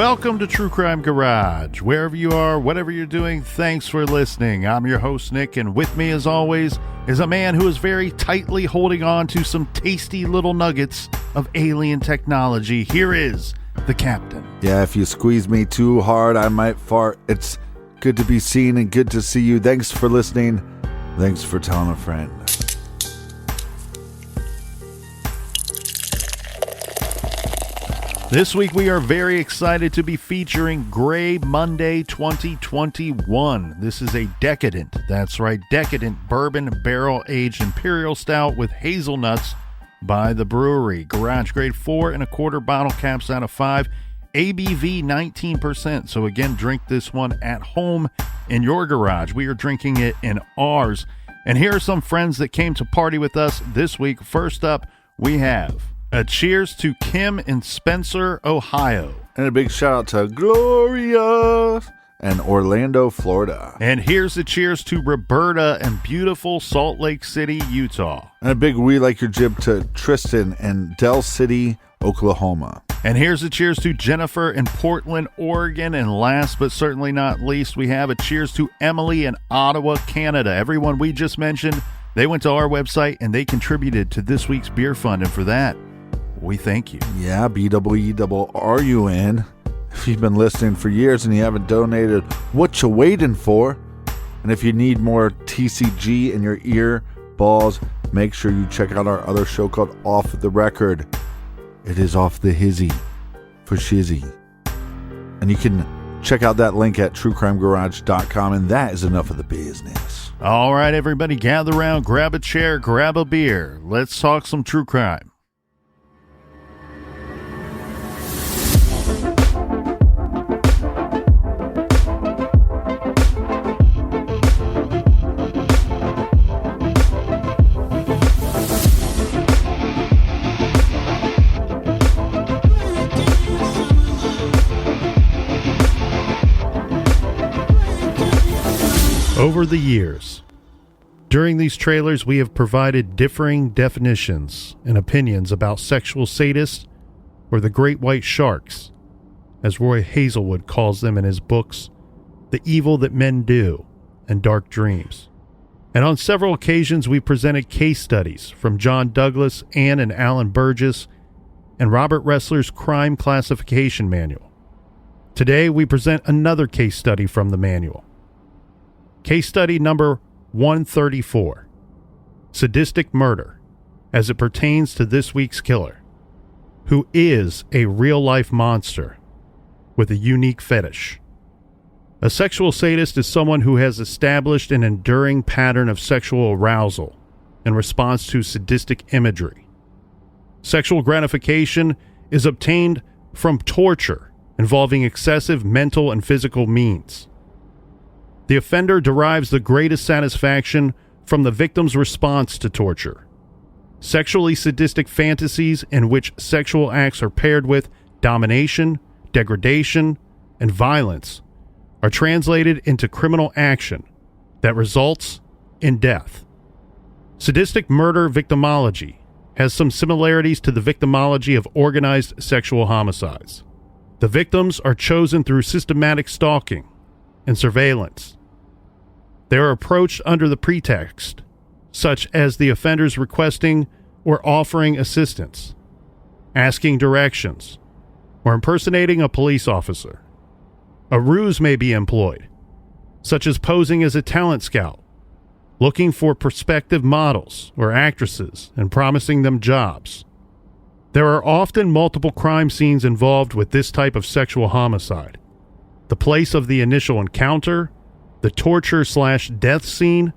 Welcome to True Crime Garage. Wherever you are, whatever you're doing, thanks for listening. I'm your host, Nick, and with me, as always, is a man who is very tightly holding on to some tasty little nuggets of alien technology. Here is the captain. Yeah, if you squeeze me too hard, I might fart. It's good to be seen and good to see you. Thanks for listening. Thanks for telling a friend. This week we are very excited to be featuring Grey Monday 2021. This is a decadent, that's right, decadent bourbon barrel-aged imperial stout with hazelnuts by the Bruery Garage Grade 4 1/4 bottle caps out of 5, ABV 19%. So again, drink this one at home in your garage. We are drinking it in ours. And here are some friends that came to party with us this week. First up, we have a cheers to Kim in Spencer, Ohio. And a big shout out to Gloria and Orlando, Florida. And here's a cheers to Roberta in beautiful Salt Lake City, Utah. And a big we like your jib to Tristan in Del City, Oklahoma. And here's a cheers to Jennifer in Portland, Oregon. And last but certainly not least, we have a cheers to Emily in Ottawa, Canada. Everyone we just mentioned, they went to our website and they contributed to this week's beer fund. And for that, we thank you. Yeah, BWERUN. If you've been listening for years and you haven't donated, what you waiting for? And if you need more TCG in your ear balls, make sure you check out our other show called Off the Record. It is off the hizzy for shizzy. And you can check out that link at truecrimegarage.com. And that is enough of the business. All right, everybody, gather around, grab a chair, grab a beer. Let's talk some true crime. Over the years, during these trailers, we have provided differing definitions and opinions about sexual sadists, or the great white sharks, as Roy Hazelwood calls them in his books, The Evil That Men Do and Dark Dreams. And on several occasions, we presented case studies from John Douglas, Ann and Alan Burgess, and Robert Ressler's Crime Classification Manual. Today, we present another case study from the manual. Case study number 134, sadistic murder, as it pertains to this week's killer, who is a real-life monster with a unique fetish. A sexual sadist is someone who has established an enduring pattern of sexual arousal in response to sadistic imagery. Sexual gratification is obtained from torture involving excessive mental and physical means. The offender derives the greatest satisfaction from the victim's response to torture. Sexually sadistic fantasies in which sexual acts are paired with domination, degradation, and violence are translated into criminal action that results in death. Sadistic murder victimology has some similarities to the victimology of organized sexual homicides. The victims are chosen through systematic stalking and surveillance. They are approached under the pretext, such as the offenders requesting or offering assistance, asking directions, or impersonating a police officer. A ruse may be employed, such as posing as a talent scout, looking for prospective models or actresses and promising them jobs. There are often multiple crime scenes involved with this type of sexual homicide. The place of the initial encounter, the torture/death scene,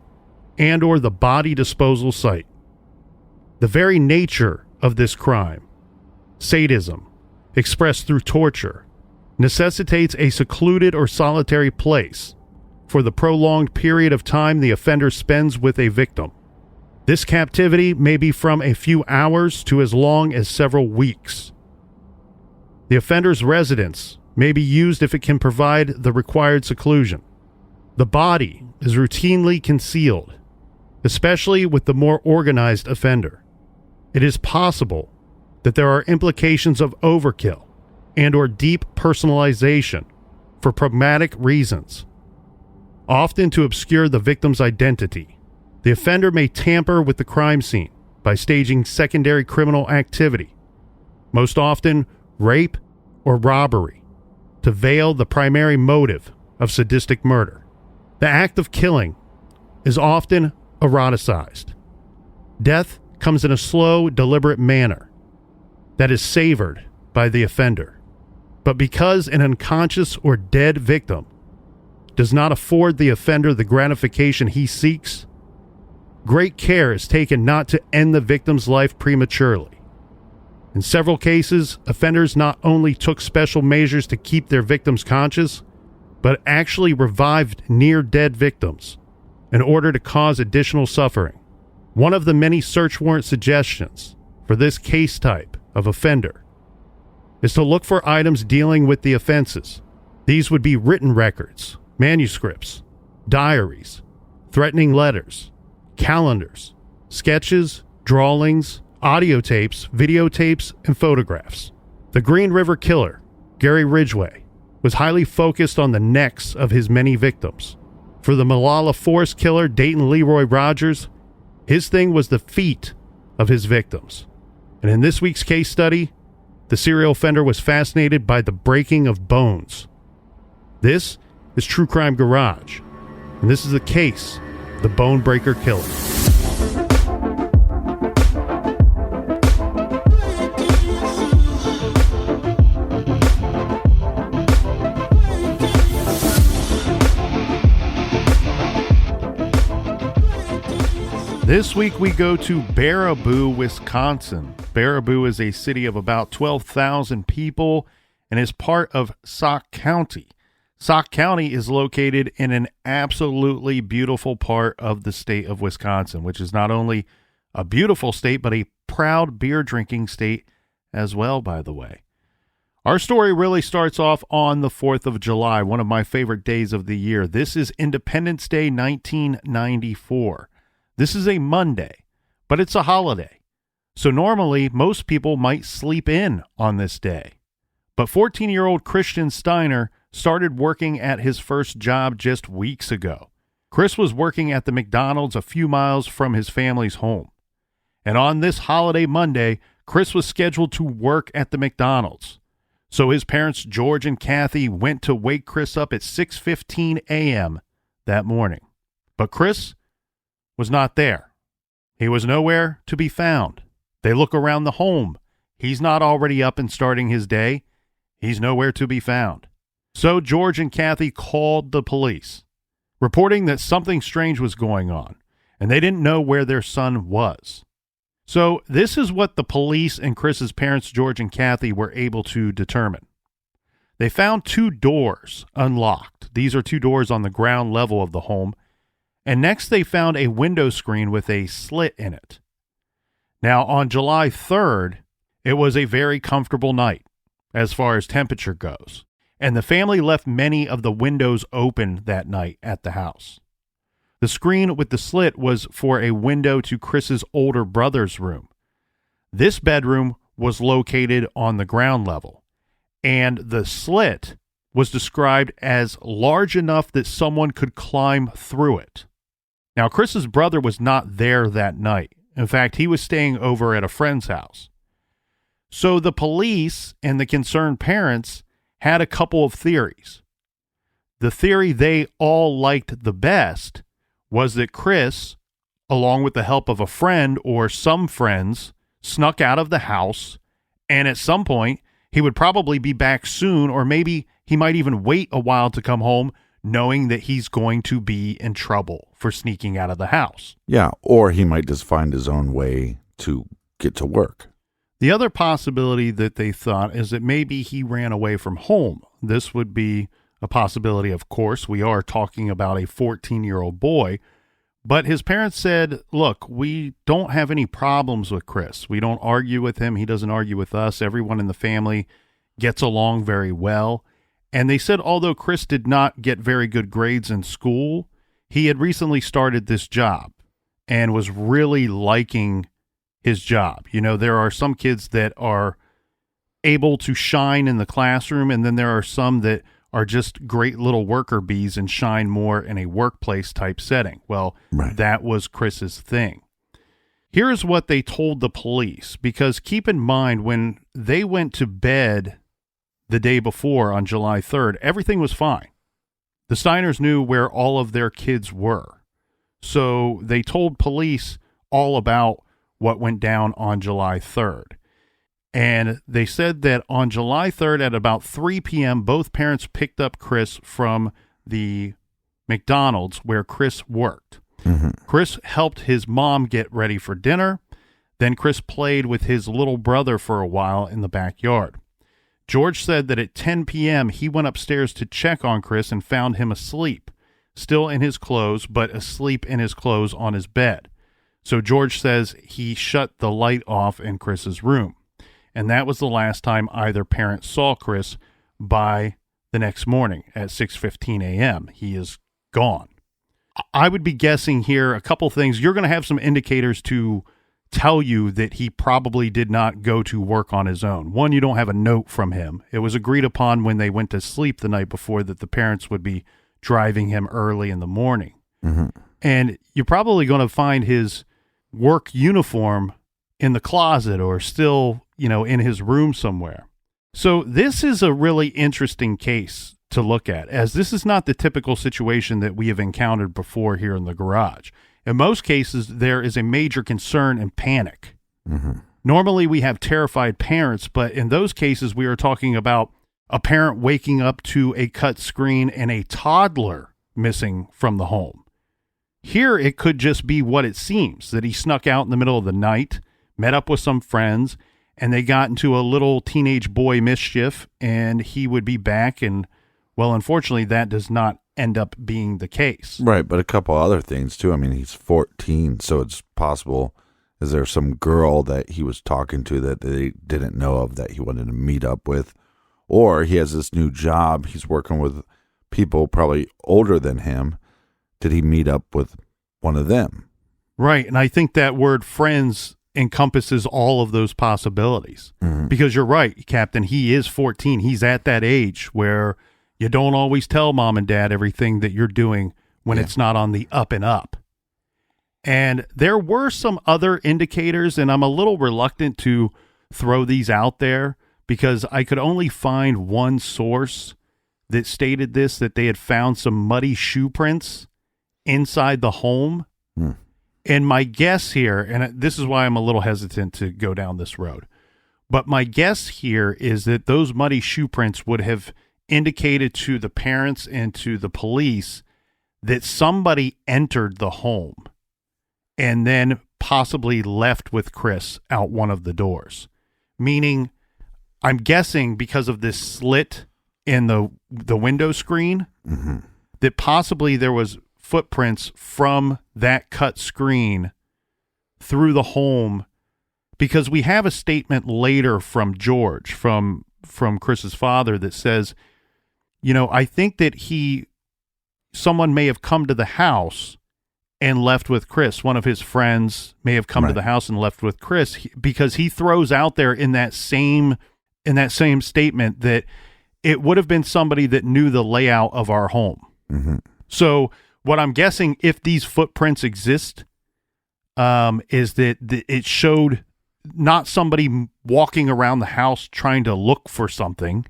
and or the body disposal site. The very nature of this crime, sadism, expressed through torture, necessitates a secluded or solitary place for the prolonged period of time the offender spends with a victim. This captivity may be from a few hours to as long as several weeks. The offender's residence may be used if it can provide the required seclusion. The body is routinely concealed, especially with the more organized offender. It is possible that there are implications of overkill and or deep personalization for pragmatic reasons, often to obscure the victim's identity. The offender may tamper with the crime scene by staging secondary criminal activity, most often rape or robbery, to veil the primary motive of sadistic murder. The act of killing is often eroticized. Death comes in a slow, deliberate manner that is savored by the offender. But because an unconscious or dead victim does not afford the offender the gratification he seeks, great care is taken not to end the victim's life prematurely. In several cases, offenders not only took special measures to keep their victims conscious, but actually revived near-dead victims in order to cause additional suffering. One of the many search warrant suggestions for this case type of offender is to look for items dealing with the offenses. These would be written records, manuscripts, diaries, threatening letters, calendars, sketches, drawings, audio tapes, videotapes, and photographs. The Green River Killer, Gary Ridgway, was highly focused on the necks of his many victims. For the Malala Forest Killer, Dayton Leroy Rogers, his thing was the feet of his victims. And in this week's case study, the serial offender was fascinated by the breaking of bones. This is True Crime Garage, and this is the case of the Bonebreaker Killer. This week we go to Baraboo, Wisconsin. Baraboo is a city of about 12,000 people and is part of Sauk County. Sauk County is located in an absolutely beautiful part of the state of Wisconsin, which is not only a beautiful state, but a proud beer drinking state as well, by the way. Our story really starts off on the 4th of July, one of my favorite days of the year. This is Independence Day 1994. This is a Monday, but it's a holiday. So normally, most people might sleep in on this day. But 14-year-old Christian Steiner started working at his first job just weeks ago. Chris was working at the McDonald's a few miles from his family's home. And on this holiday Monday, Chris was scheduled to work at the McDonald's. So his parents, George and Kathy, went to wake Chris up at 6:15 a.m. that morning. But Chris was not there. He was nowhere to be found. They look around the home. He's not already up and starting his day. He's nowhere to be found. So George and Kathy called the police, reporting that something strange was going on, and they didn't know where their son was. So this is what the police and Chris's parents, George and Kathy, were able to determine. They found 2 doors unlocked. These are 2 doors on the ground level of the home. And next they found a window screen with a slit in it. Now on July 3rd, it was a very comfortable night as far as temperature goes. And the family left many of the windows open that night at the house. The screen with the slit was for a window to Chris's older brother's room. This bedroom was located on the ground level. And the slit was described as large enough that someone could climb through it. Now, Chris's brother was not there that night. In fact, he was staying over at a friend's house. So the police and the concerned parents had a couple of theories. The theory they all liked the best was that Chris, along with the help of a friend or some friends, snuck out of the house, and at some point, he would probably be back soon, or maybe he might even wait a while to come home, knowing that he's going to be in trouble for sneaking out of the house. Yeah, or he might just find his own way to get to work. The other possibility that they thought is that maybe he ran away from home. This would be a possibility, of course. We are talking about a 14-year-old boy. But his parents said, look, we don't have any problems with Chris. We don't argue with him. He doesn't argue with us. Everyone in the family gets along very well. And they said, although Chris did not get very good grades in school, he had recently started this job and was really liking his job. You know, there are some kids that are able to shine in the classroom, and then there are some that are just great little worker bees and shine more in a workplace type setting. Well, That was Chris's thing. Here's what they told the police, because keep in mind, when they went to bed the day before on July 3rd, everything was fine. The Steiners knew where all of their kids were. So they told police all about what went down on July 3rd. And they said that on July 3rd at about 3 p.m., both parents picked up Chris from the McDonald's where Chris worked. Mm-hmm. Chris helped his mom get ready for dinner. Then Chris played with his little brother for a while in the backyard. George said that at 10 p.m., he went upstairs to check on Chris and found him asleep, still in his clothes, but asleep in his clothes on his bed. So George says he shut the light off in Chris's room. And that was the last time either parent saw Chris by the next morning at 6:15 a.m. He is gone. I would be guessing here a couple things. You're going to have some indicators to tell you that he probably did not go to work on his own. One, you don't have a note from him. It was agreed upon when they went to sleep the night before that the parents would be driving him early in the morning. Mm-hmm. And you're probably going to find his work uniform in the closet or still, in his room somewhere. So this is a really interesting case to look at, as this is not the typical situation that we have encountered before here in the garage. In most cases, there is a major concern and panic. Mm-hmm. Normally, we have terrified parents, but in those cases, we are talking about a parent waking up to a cut screen and a toddler missing from the home. Here, it could just be what it seems, that he snuck out in the middle of the night, met up with some friends, and they got into a little teenage boy mischief, and he would be back. And, well, unfortunately, that does not end up being the case. Right, but a couple other things, too. I mean, he's 14, so it's possible. Is there some girl that he was talking to that they didn't know of that he wanted to meet up with? Or he has this new job. He's working with people probably older than him. Did he meet up with one of them? Right, and I think that word friends encompasses all of those possibilities. Mm-hmm. Because you're right, Captain, he is 14. He's at that age where you don't always tell mom and dad everything that you're doing when it's not on the up and up. And there were some other indicators, and I'm a little reluctant to throw these out there because I could only find one source that stated this, that they had found some muddy shoe prints inside the home. And my guess here, and this is why I'm a little hesitant to go down this road, but my guess here is that those muddy shoe prints would have indicated to the parents and to the police that somebody entered the home and then possibly left with Chris out one of the doors. Meaning, I'm guessing because of this slit in the window screen, mm-hmm. that possibly there was footprints from that cut screen through the home, because we have a statement later from George, from Chris's father, that says, I think that someone may have come to the house and left with Chris. One of his friends may have come to the house and left with Chris, because he throws out there in that same statement that it would have been somebody that knew the layout of our home. Mm-hmm. So what I'm guessing, if these footprints exist, is that it showed not somebody walking around the house trying to look for something.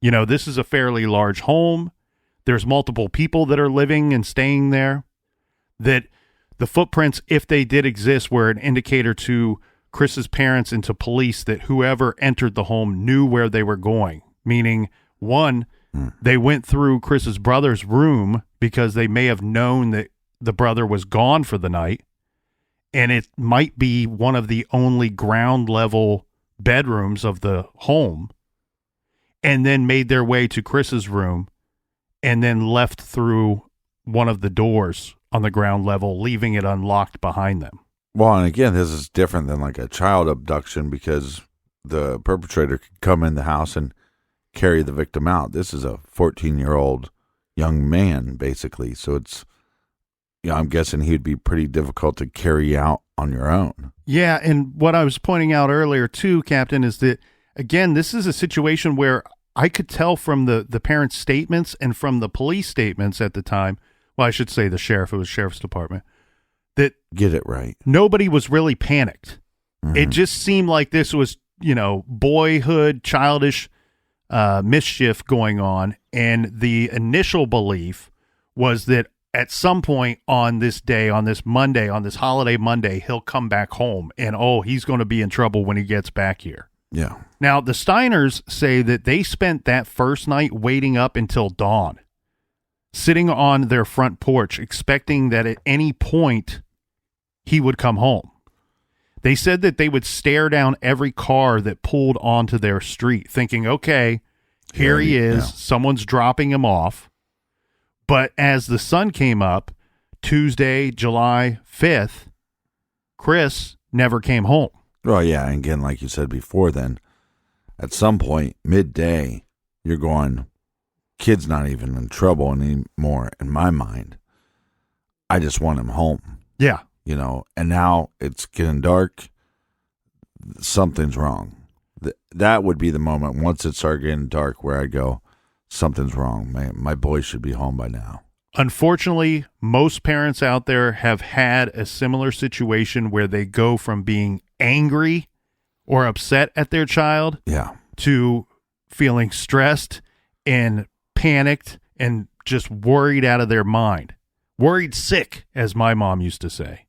This is a fairly large home. There's multiple people that are living and staying there. That the footprints, if they did exist, were an indicator to Chris's parents and to police that whoever entered the home knew where they were going. Meaning, one, they went through Chris's brother's room because they may have known that the brother was gone for the night. And it might be one of the only ground level bedrooms of the home. And then made their way to Chris's room and then left through one of the doors on the ground level, leaving it unlocked behind them. Well, and again, this is different than like a child abduction, because the perpetrator could come in the house and carry the victim out. This is a 14-year-old young man, basically. So it's, I'm guessing he'd be pretty difficult to carry out on your own. Yeah, and what I was pointing out earlier too, Captain, is that again, this is a situation where I could tell from the parents' statements and from the police statements at the time, well, I should say the sheriff, it was sheriff's department, that Get it right. nobody was really panicked. Mhm. It just seemed like this was, boyhood, childish mischief going on. And the initial belief was that at some point on this day, on this Monday, on this holiday Monday, he'll come back home and, he's going to be in trouble when he gets back here. Yeah. Now, the Steiners say that they spent that first night waiting up until dawn, sitting on their front porch, expecting that at any point he would come home. They said that they would stare down every car that pulled onto their street, thinking, okay, here he is, someone's dropping him off. But as the sun came up, Tuesday, July 5th, Chris never came home. Well, yeah, and again, like you said before then, at some point, midday, you're going, kid's not even in trouble anymore in my mind. I just want him home. Yeah. And now it's getting dark. Something's wrong. That would be the moment once it started getting dark where I'd go, something's wrong. My boy should be home by now. Unfortunately, most parents out there have had a similar situation where they go from being angry or upset at their child to feeling stressed and panicked and just worried out of their mind. Worried sick, as my mom used to say.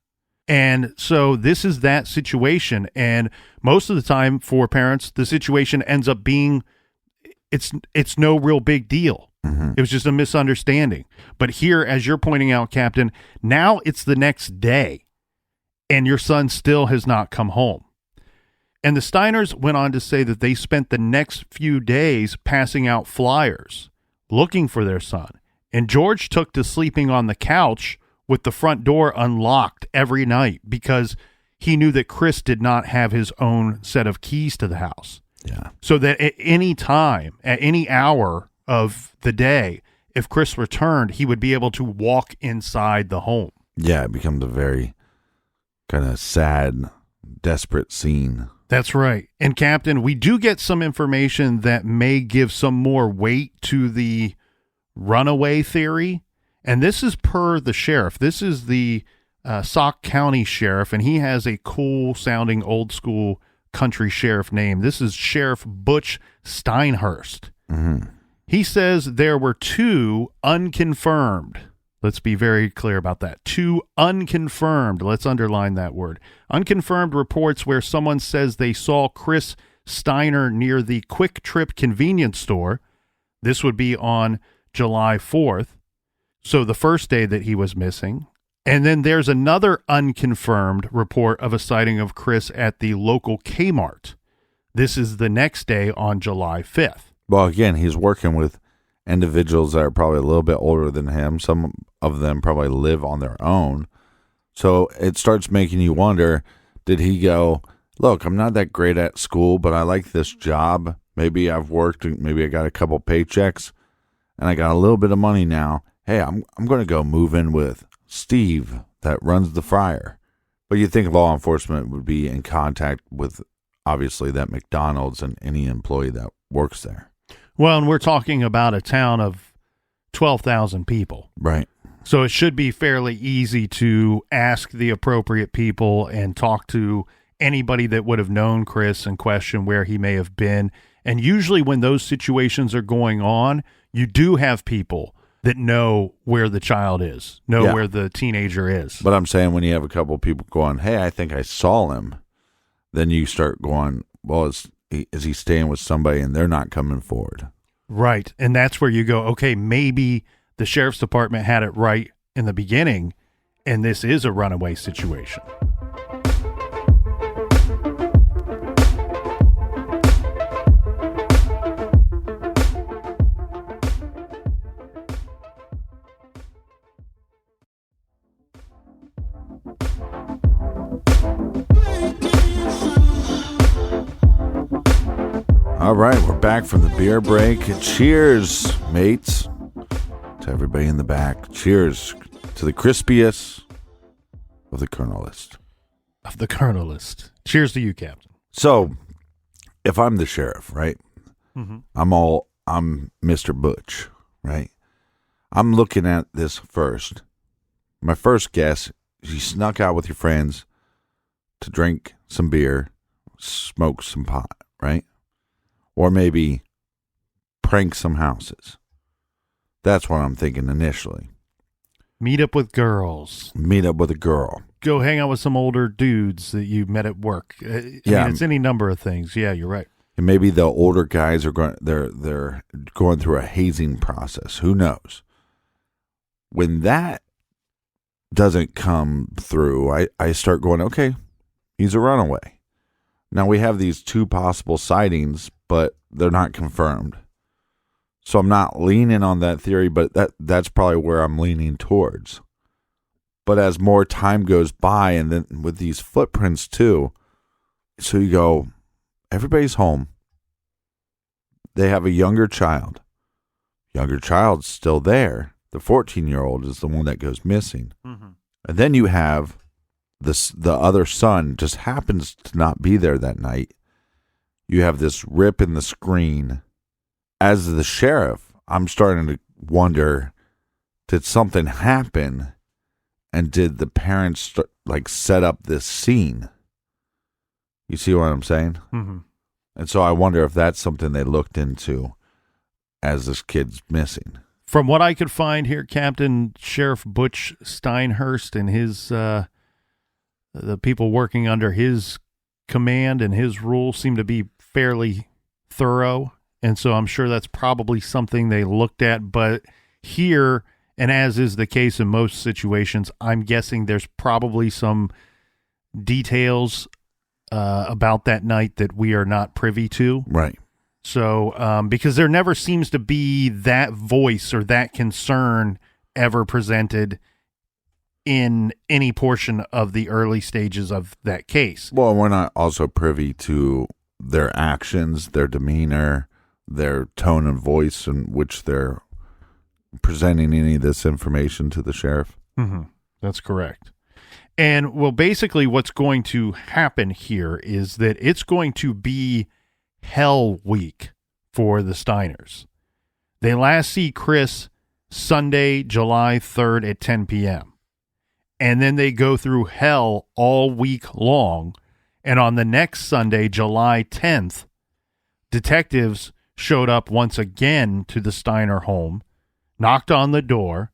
And so this is that situation. And most of the time for parents, the situation ends up being it's no real big deal. Mm-hmm. It was just a misunderstanding. But here, as you're pointing out, Captain, now it's the next day and your son still has not come home. And the Steiners went on to say that they spent the next few days passing out flyers looking for their son. And George took to sleeping on the couch with the front door unlocked every night because he knew that Chris did not have his own set of keys to the house. Yeah. So that at any time, at any hour of the day, if Chris returned, he would be able to walk inside the home. Yeah, it becomes a very kind of sad, desperate scene. That's right. And Captain, we do get some information that may give some more weight to the runaway theory. And this is per the sheriff. This is the Sauk County sheriff, and he has a cool sounding old school country sheriff name. This is Sheriff Butch Steinhurst. Mm-hmm. He says there were two unconfirmed. Let's be very clear about that. Two unconfirmed. Let's underline that word. Unconfirmed reports where someone says they saw Chris Steiner near the Quick Trip convenience store. This would be on July 4th. So the first day that he was missing. And then there's another unconfirmed report of a sighting of Chris at the local Kmart. This is the next day on July 5th. Well, again, he's working with individuals that are probably a little bit older than him. Some of them probably live on their own. So it starts making you wonder, did he go, look, I'm not that great at school, but I like this job. Maybe I've worked, maybe I got a couple paychecks, and I got a little bit of money now. Hey, I'm going to go move in with Steve that runs the fryer. But you'd think law enforcement would be in contact with, obviously, that McDonald's and any employee that works there. Well, and we're talking about a town of 12,000 people. Right. So it should be fairly easy to ask the appropriate people and talk to anybody that would have known Chris and question where he may have been. And usually when those situations are going on, you do have people that know where the child is, where the teenager is. But I'm saying when you have a couple of people going, hey, I think I saw him, then you start going, well, is he staying with somebody and they're not coming forward? Right. And that's where you go, okay, maybe the sheriff's department had it right in the beginning, and this is a runaway situation. All right, we're back from the beer break. Cheers, mates, to everybody in the back. Cheers to the crispiest of the Colonelist. Of the Colonelist. Cheers to you, Captain. So, if I'm the sheriff, right? Mm-hmm. I'm Mr. Butch, right? I'm looking at this first. My first guess, you snuck out with your friends to drink some beer, smoke some pot, right? Or maybe prank some houses. That's what I'm thinking initially. Meet up with girls. Meet up with a girl. Go hang out with some older dudes that you met at work. I mean, it's any number of things. Yeah, you're right. And maybe the older guys are going. They're going through a hazing process. Who knows? When that doesn't come through, I start going, okay, he's a runaway. Now we have these two possible sightings, but they're not confirmed. So I'm not leaning on that theory, but that's probably where I'm leaning towards. But as more time goes by, and then with these footprints too, so you go, everybody's home. They have a younger child. Younger child's still there. The 14-year-old is the one that goes missing. Mm-hmm. And then you have the other son just happens to not be there that night. You have this rip in the screen. As the sheriff, I'm starting to wonder, did something happen? And did the parents set up this scene? You see what I'm saying? Mm-hmm. And so I wonder if that's something they looked into as this kid's missing. From what I could find here, Captain Sheriff Butch Steinhurst and his the people working under his command and his rule seem to be fairly thorough. And so I'm sure that's probably something they looked at. But here, and as is the case in most situations, I'm guessing there's probably some details about that night that we are not privy to. Right. So, because there never seems to be that voice or that concern ever presented in any portion of the early stages of that case. Well, we're not also privy to their actions, their demeanor, their tone and voice in which they're presenting any of this information to the sheriff. Mm-hmm. That's correct. And, well, basically what's going to happen here is that it's going to be hell week for the Steiners. They last see Chris Sunday, July 3rd at 10 p.m. And then they go through hell all week long. And on the next Sunday, July 10th, detectives showed up once again to the Steiner home, knocked on the door,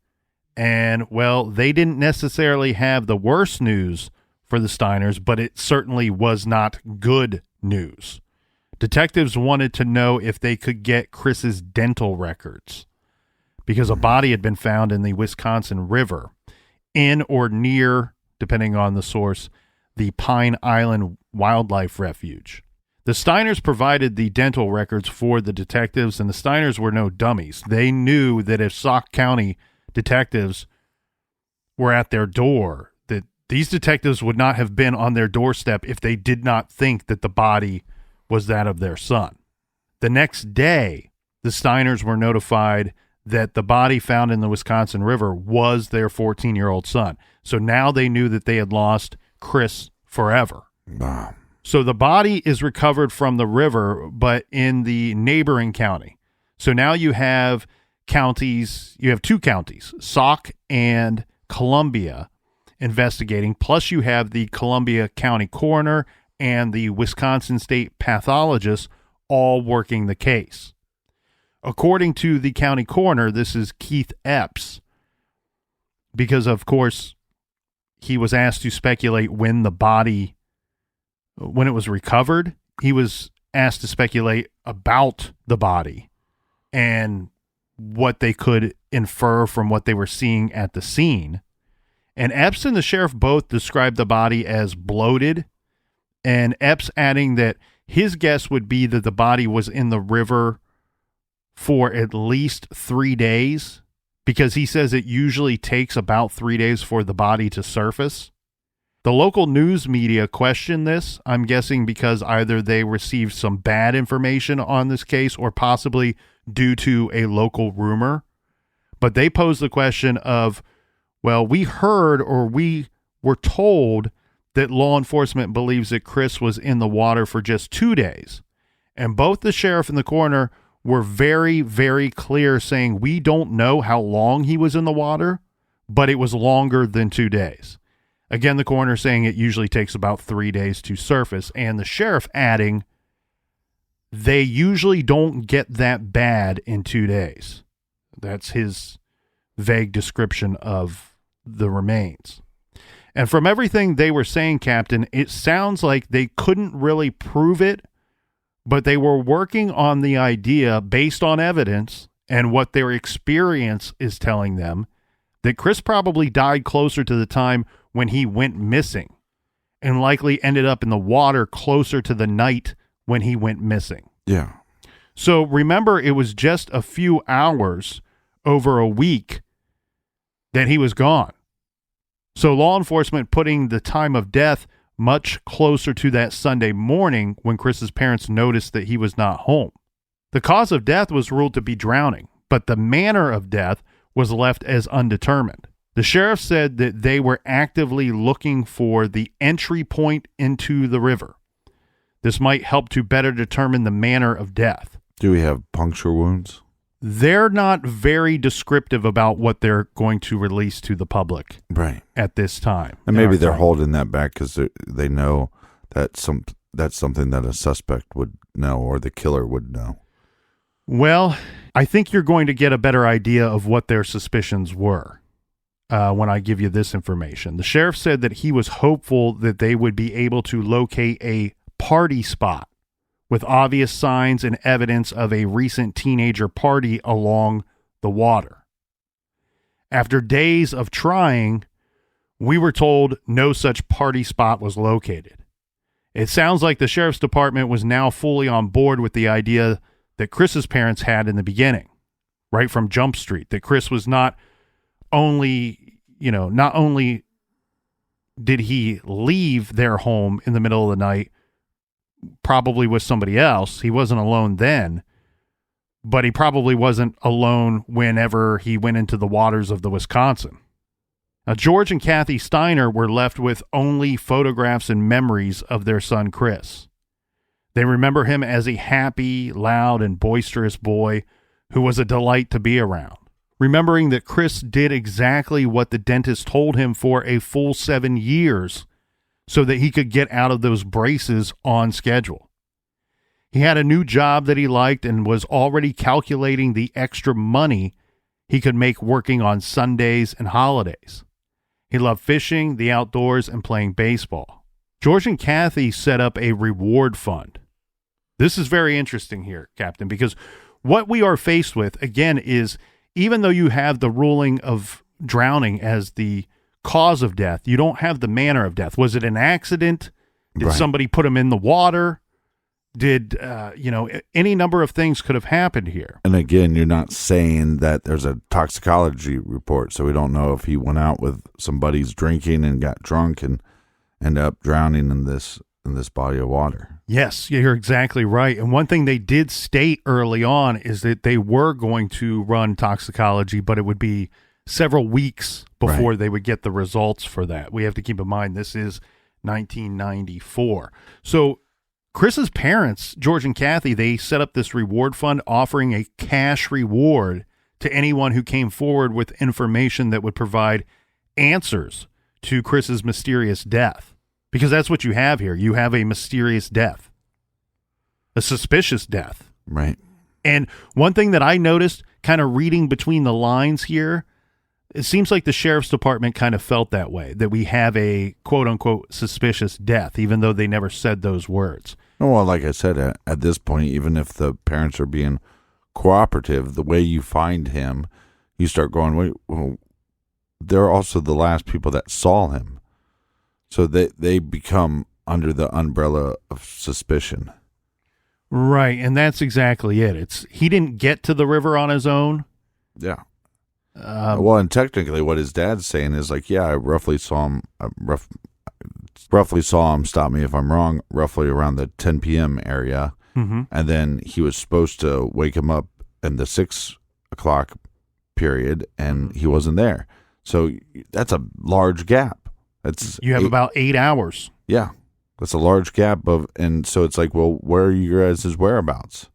and, well, they didn't necessarily have the worst news for the Steiners, but it certainly was not good news. Detectives wanted to know if they could get Chris's dental records because a body had been found in the Wisconsin River in or near, depending on the source, the Pine Island Wildlife Refuge. The Steiners provided the dental records for the detectives, and the Steiners were no dummies. They knew that if Sauk County detectives were at their door, that these detectives would not have been on their doorstep if they did not think that the body was that of their son. The next day, the Steiners were notified that the body found in the Wisconsin River was their 14-year-old son. So now they knew that they had lost Chris forever. Wow. So the body is recovered from the river, but in the neighboring county. So now you have two counties, Sauk and Columbia, investigating, plus you have the Columbia County coroner and the Wisconsin state pathologist all working the case. According to the county coroner, this is Keith Epps, because, of course, he was asked to speculate when it was recovered. He was asked to speculate about the body and what they could infer from what they were seeing at the scene. And Epps and the sheriff both described the body as bloated, and Epps adding that his guess would be that the body was in the river for at least 3 days, because he says it usually takes about 3 days for the body to surface. The local news media questioned this, I'm guessing because either they received some bad information on this case or possibly due to a local rumor. But they posed the question of, well, we heard or we were told that law enforcement believes that Chris was in the water for just 2 days. And both the sheriff and the coroner were very, very clear, saying we don't know how long he was in the water, but it was longer than 2 days. Again, the coroner saying it usually takes about 3 days to surface, and the sheriff adding they usually don't get that bad in 2 days. That's his vague description of the remains. And from everything they were saying, Captain, it sounds like they couldn't really prove it, but they were working on the idea based on evidence and what their experience is telling them that Chris probably died closer to the time when he went missing and likely ended up in the water closer to the night when he went missing. Yeah. So remember, it was just a few hours over a week that he was gone. So law enforcement putting the time of death much closer to that Sunday morning when Chris's parents noticed that he was not home. The cause of death was ruled to be drowning, but the manner of death was left as undetermined. The sheriff said that they were actively looking for the entry point into the river. This might help to better determine the manner of death. Do we have puncture wounds? They're not very descriptive about what they're going to release to the public Right. at this time. And maybe they're holding that back because they know that's something that a suspect would know or the killer would know. Well, I think you're going to get a better idea of what their suspicions were when I give you this information. The sheriff said that he was hopeful that they would be able to locate a party spot with obvious signs and evidence of a recent teenager party along the water. After days of trying, we were told no such party spot was located. It sounds like the sheriff's department was now fully on board with the idea that Chris's parents had in the beginning, right from Jump Street, that Chris was not only did he leave their home in the middle of the night, probably with somebody else. He wasn't alone then, but he probably wasn't alone whenever he went into the waters of the Wisconsin. Now, George and Kathy Steiner were left with only photographs and memories of their son, Chris. They remember him as a happy, loud, and boisterous boy who was a delight to be around, remembering that Chris did exactly what the dentist told him for a full 7 years so that he could get out of those braces on schedule. He had a new job that he liked and was already calculating the extra money he could make working on Sundays and holidays. He loved fishing, the outdoors, and playing baseball. George and Kathy set up a reward fund. This is very interesting here, Captain, because what we are faced with, again, is even though you have the ruling of drowning as the cause of death, you don't have the manner of death. Was it an accident? Did somebody put him in the water? Did, any number of things could have happened here. And again, you're not saying that there's a toxicology report, so we don't know if he went out with some buddies drinking and got drunk and ended up drowning in this body of water. Yes, you're exactly right. And one thing they did state early on is that they were going to run toxicology, but it would be several weeks before they would get the results for that. We have to keep in mind this is 1994. So Chris's parents, George and Kathy, they set up this reward fund offering a cash reward to anyone who came forward with information that would provide answers to Chris's mysterious death. Because that's what you have here. You have a mysterious death, a suspicious death. Right. And one thing that I noticed kind of reading between the lines here, it seems like the sheriff's department kind of felt that way, that we have a quote unquote suspicious death, even though they never said those words. Well, like I said, at this point, even if the parents are being cooperative, the way you find him, you start going, wait, well, they're also the last people that saw him. So they become under the umbrella of suspicion. Right, and that's exactly it. He didn't get to the river on his own. Yeah. Well, and technically what his dad's saying is like, yeah, I roughly saw him, stop me if I'm wrong, roughly around the 10 p.m. area. Mm-hmm. And then he was supposed to wake him up in the 6 o'clock period, and he wasn't there. So that's a large gap. You have about 8 hours. Yeah. That's a large gap and so it's like, well, where are you guys' whereabouts?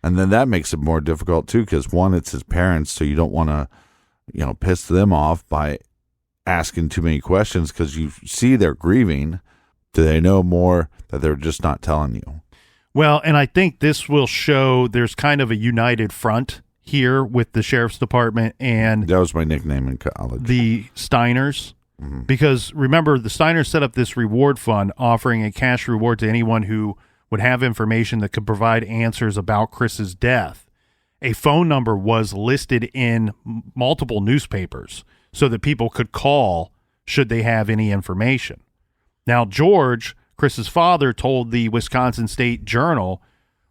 And then that makes it more difficult too, because one, it's his parents, so you don't want to, piss them off by asking too many questions because you see they're grieving. Do they know more that they're just not telling you? Well, and I think this will show there's kind of a united front here with the sheriff's department and that was my nickname in college, the Steiners. Mm-hmm. Because remember, the Steiners set up this reward fund offering a cash reward to anyone who would have information that could provide answers about Chris's death. A phone number was listed in multiple newspapers so that people could call should they have any information. Now, George, Chris's father, told the Wisconsin State Journal,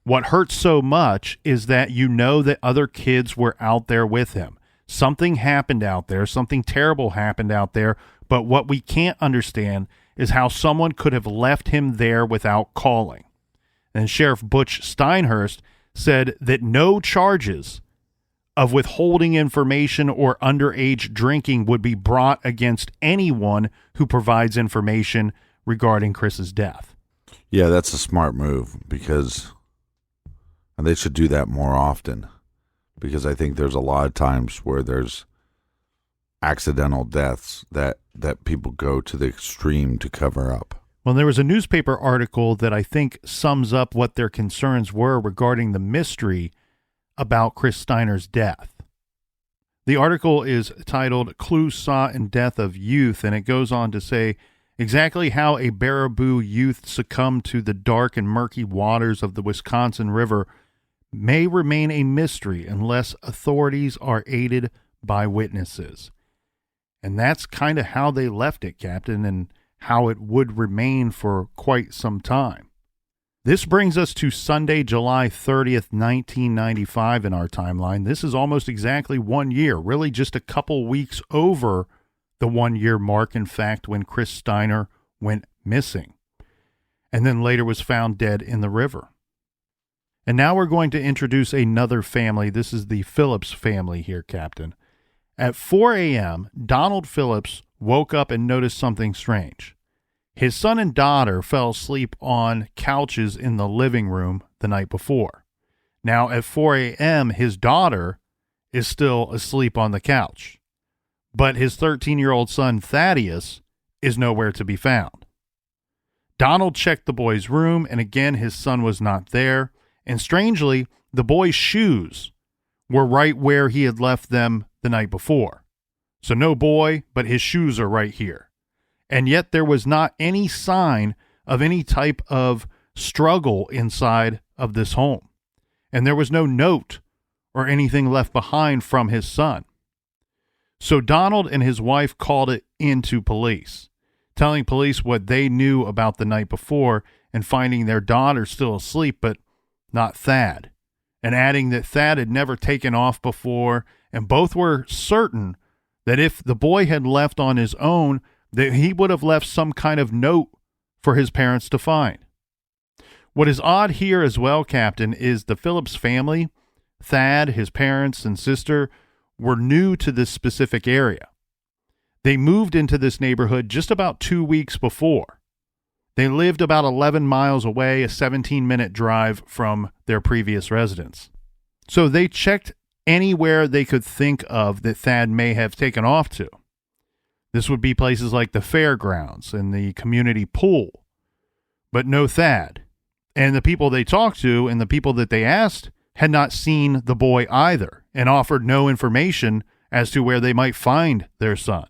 "What hurts so much is that you know that other kids were out there with him. Something happened out there. Something terrible happened out there. But what we can't understand is how someone could have left him there without calling." And Sheriff Butch Steinhurst said that no charges of withholding information or underage drinking would be brought against anyone who provides information regarding Chris's death. Yeah, that's a smart move because they should do that more often, because I think there's a lot of times where there's accidental deaths that people go to the extreme to cover up. Well, there was a newspaper article that I think sums up what their concerns were regarding the mystery about Chris Steiner's death. The article is titled "Clues Sought in Death of Youth," and it goes on to say exactly how a Baraboo youth succumbed to the dark and murky waters of the Wisconsin River may remain a mystery unless authorities are aided by witnesses. And that's kind of how they left it, Captain, and how it would remain for quite some time. This brings us to Sunday, July 30th, 1995 in our timeline. This is almost exactly 1 year, really just a couple weeks over the 1 year mark, in fact, when Chris Steiner went missing and then later was found dead in the river. And now we're going to introduce another family. This is the Phillips family here, Captain. At 4 a.m., Donald Phillips woke up and noticed something strange. His son and daughter fell asleep on couches in the living room the night before. Now, at 4 a.m., his daughter is still asleep on the couch, but his 13-year-old son, Thaddeus, is nowhere to be found. Donald checked the boy's room, and again, his son was not there. And strangely, the boy's shoes were right where he had left them the night before. So no boy, but his shoes are right here. And yet there was not any sign of any type of struggle inside of this home. And there was no note or anything left behind from his son. So Donald and his wife called it into police, telling police what they knew about the night before and finding their daughter still asleep, but not Thad, and adding that Thad had never taken off before, and both were certain that if the boy had left on his own, that he would have left some kind of note for his parents to find. What is odd here as well, Captain, is the Phillips family, Thad, his parents, and sister, were new to this specific area. They moved into this neighborhood just about 2 weeks before. They lived about 11 miles away, a 17-minute drive from their previous residence. So they checked anywhere they could think of that Thad may have taken off to. This would be places like the fairgrounds and the community pool, but no Thad. And the people they talked to and the people that they asked had not seen the boy either and offered no information as to where they might find their son.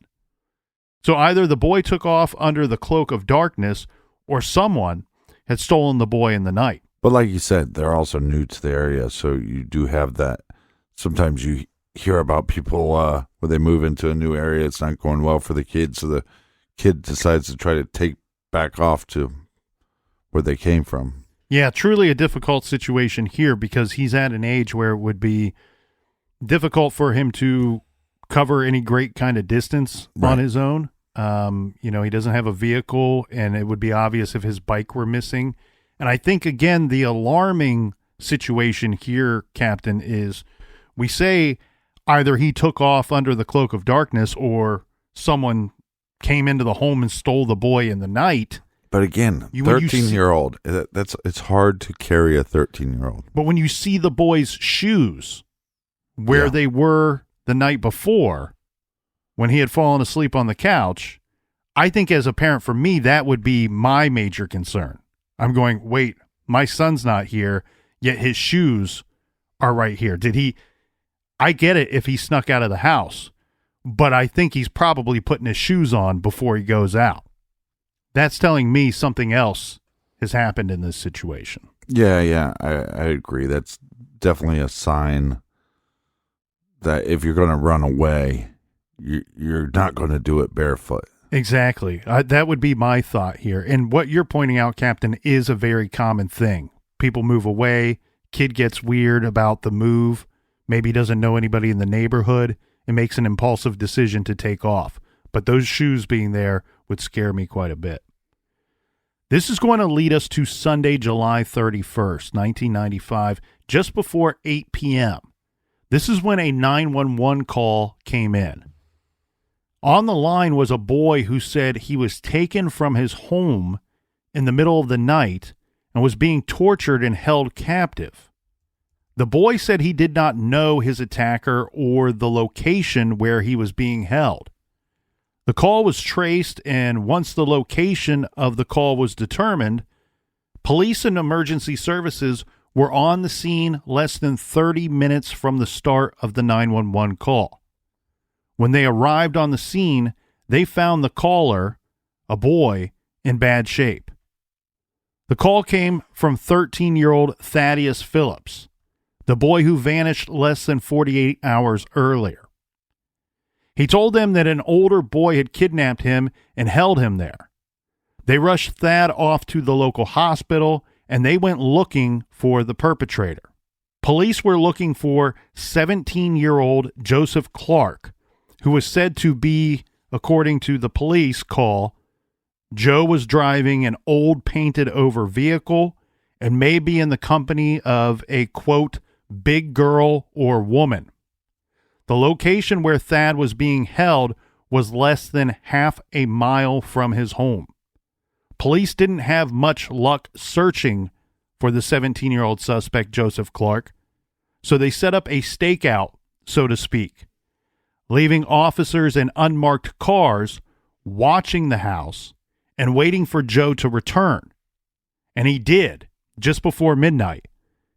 So either the boy took off under the cloak of darkness or someone had stolen the boy in the night. But like you said, they're also new to the area, so you do have that. Sometimes you hear about people where they move into a new area, it's not going well for the kid, so the kid decides to try to take back off to where they came from. Yeah, truly a difficult situation here because he's at an age where it would be difficult for him to cover any great kind of distance on his own. He doesn't have a vehicle, and it would be obvious if his bike were missing. And I think, again, the alarming situation here, Captain, is we say either he took off under the cloak of darkness or someone came into the home and stole the boy in the night. But again, 13-year-old, it's hard to carry a 13-year-old. But when you see the boy's shoes where they were the night before when he had fallen asleep on the couch, I think as a parent, for me, that would be my major concern. I'm going, wait, my son's not here, yet his shoes are right here. I get it if he snuck out of the house, but I think he's probably putting his shoes on before he goes out. That's telling me something else has happened in this situation. Yeah, I agree. That's definitely a sign that if you're going to run away, you're not going to do it barefoot. Exactly. That would be my thought here. And what you're pointing out, Captain, is a very common thing. People move away. Kid gets weird about the move. Maybe doesn't know anybody in the neighborhood and makes an impulsive decision to take off. But those shoes being there would scare me quite a bit. This is going to lead us to Sunday, July 31st, 1995, just before 8 p.m. This is when a 911 call came in. On the line was a boy who said he was taken from his home in the middle of the night and was being tortured and held captive. The boy said he did not know his attacker or the location where he was being held. The call was traced, and once the location of the call was determined, police and emergency services were on the scene less than 30 minutes from the start of the 911 call. When they arrived on the scene, they found the caller, a boy, in bad shape. The call came from 13-year-old Thaddeus Phillips, the boy who vanished less than 48 hours earlier. He told them that an older boy had kidnapped him and held him there. They rushed Thad off to the local hospital, and they went looking for the perpetrator. Police were looking for 17-year-old Joseph Clark, who was said to be, according to the police call, Joe was driving an old painted-over vehicle and may be in the company of a, quote, big girl or woman. The location where Thad was being held was less than half a mile from his home. Police didn't have much luck searching for the 17-year-old suspect, Joseph Clark, so they set up a stakeout, so to speak, leaving officers in unmarked cars watching the house and waiting for Joe to return. And he did, just before midnight.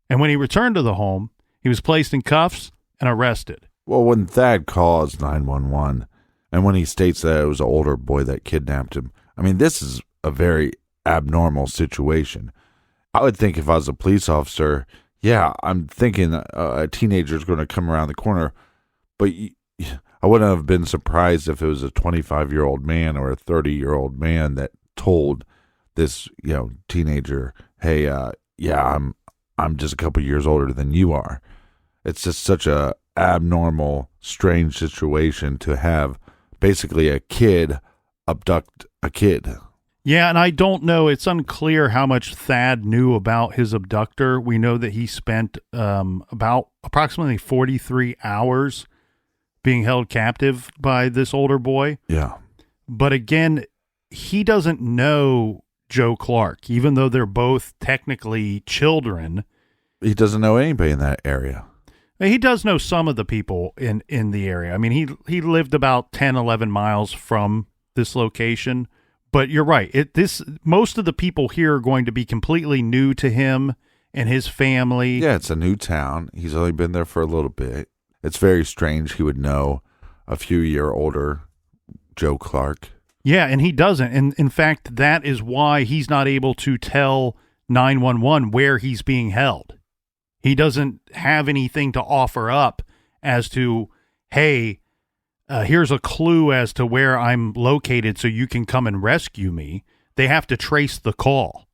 And when he returned to the home, he was placed in cuffs and arrested. Well, when Thad calls 911, and when he states that it was an older boy that kidnapped him, I mean, this is a very abnormal situation. I would think if I was a police officer, yeah, I'm thinking a teenager is going to come around the corner, but I wouldn't have been surprised if it was a 25-year-old man or a 30-year-old man that told this, teenager, hey, I'm just a couple years older than you are. It's just such a abnormal, strange situation to have basically a kid abduct a kid. Yeah, and I don't know. It's unclear how much Thad knew about his abductor. We know that he spent about approximately 43 hours being held captive by this older boy. Yeah. But again, he doesn't know Joe Clark, even though they're both technically children. He doesn't know anybody in that area. He does know some of the people in the area. I mean, he lived about 10, 11 miles from this location. But you're right. Most of the people here are going to be completely new to him and his family. Yeah, it's a new town. He's only been there for a little bit. It's very strange he would know a few year older Joe Clark. Yeah, and he doesn't. And in fact, that is why he's not able to tell 911 where he's being held. He doesn't have anything to offer up as to, hey, here's a clue as to where I'm located so you can come and rescue me. They have to trace the call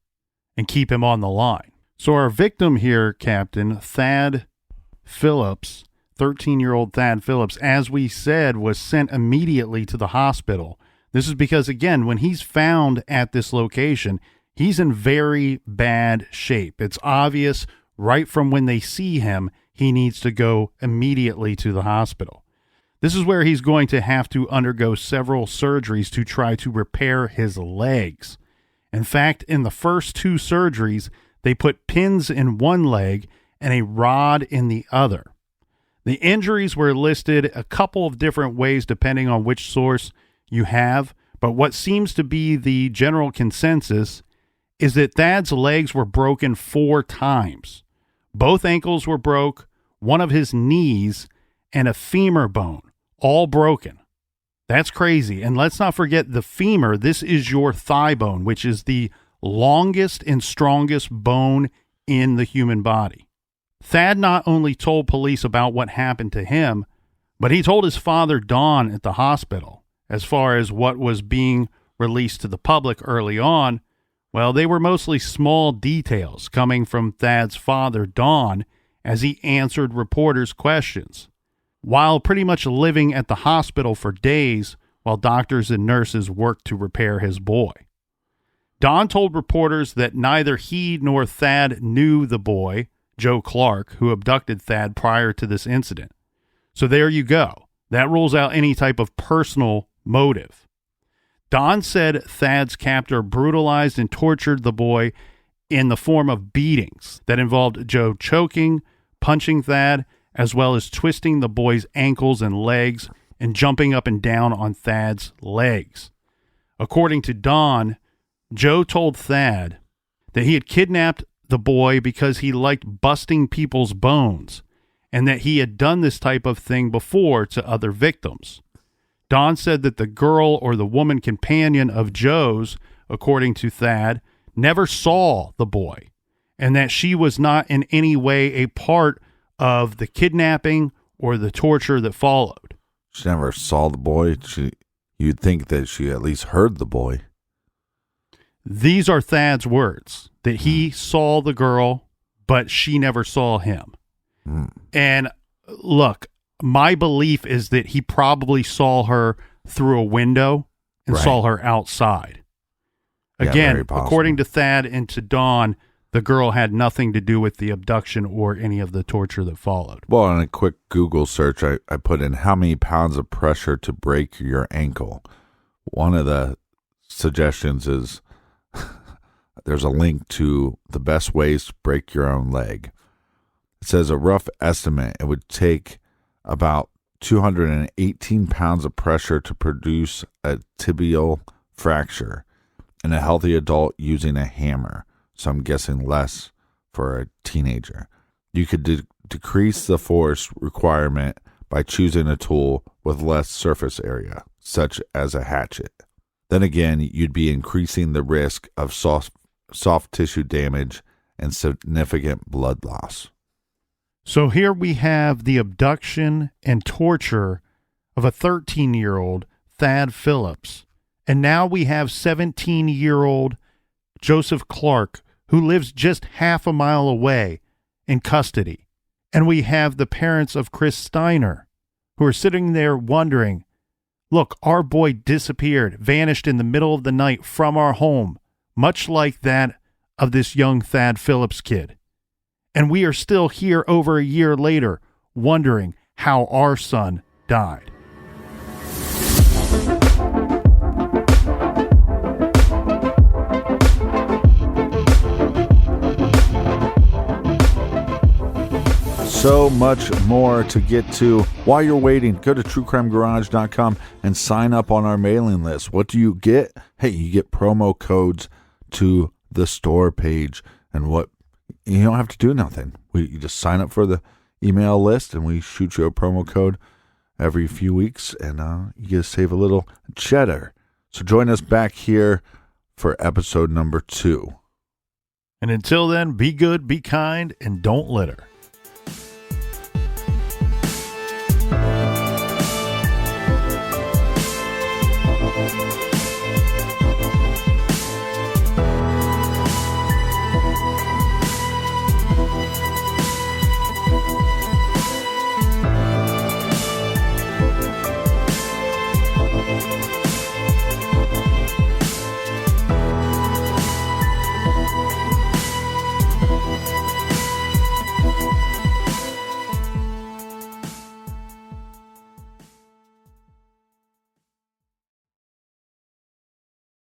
and keep him on the line. So our victim here, Captain, Thad Phillips, 13-year-old Thad Phillips, as we said, was sent immediately to the hospital. This is because, again, when he's found at this location, he's in very bad shape. It's obvious right from when they see him, he needs to go immediately to the hospital. This is where he's going to have to undergo several surgeries to try to repair his legs. In fact, in the first 2 surgeries, they put pins in one leg and a rod in the other. The injuries were listed a couple of different ways depending on which source you have, but what seems to be the general consensus is that Thad's legs were broken 4 times. Both ankles were broke, one of his knees, and a femur bone, all broken. That's crazy. And let's not forget the femur. This is your thigh bone, which is the longest and strongest bone in the human body. Thad not only told police about what happened to him, but he told his father, Don, at the hospital. As far as what was being released to the public early on, well, they were mostly small details coming from Thad's father, Don, as he answered reporters' questions, while pretty much living at the hospital for days while doctors and nurses worked to repair his boy. Don told reporters that neither he nor Thad knew the boy, Joe Clark, who abducted Thad prior to this incident. So there you go. That rules out any type of personal motive. Don said Thad's captor brutalized and tortured the boy in the form of beatings that involved Joe choking, punching Thad, as well as twisting the boy's ankles and legs and jumping up and down on Thad's legs. According to Don, Joe told Thad that he had kidnapped the boy because he liked busting people's bones and that he had done this type of thing before to other victims. Don said that the girl or the woman companion of Joe's, according to Thad, never saw the boy and that she was not in any way a part of the kidnapping or the torture that followed. She never saw the boy. You'd think that she at least heard the boy. These are Thad's words, that he saw the girl, but she never saw him. And look, my belief is that he probably saw her through a window and saw her outside. Again, according to Thad and to Dawn, the girl had nothing to do with the abduction or any of the torture that followed. Well, in a quick Google search, I put in how many pounds of pressure to break your ankle. One of the suggestions is there's a link to the best ways to break your own leg. It says a rough estimate, it would take about 218 pounds of pressure to produce a tibial fracture in a healthy adult using a hammer. So I'm guessing less for a teenager. You could decrease the force requirement by choosing a tool with less surface area, such as a hatchet. Then again, you'd be increasing the risk of soft tissue damage and significant blood loss. So here we have the abduction and torture of a 13-year-old Thad Phillips. And now we have 17-year-old Joseph Clark, who lives just half a mile away in custody. And we have the parents of Chris Steiner, who are sitting there wondering, look, our boy disappeared, vanished in the middle of the night from our home, much like that of this young Thad Phillips kid. And we are still here over a year later, wondering how our son died. So much more to get to. While you're waiting, go to truecrimegarage.com and sign up on our mailing list. What do you get? Hey, you get promo codes to the store page, and what you don't have to do nothing. You just sign up for the email list, and we shoot you a promo code every few weeks, and you get to save a little cheddar. So join us back here for episode number 2. And until then, be good, be kind, and don't litter.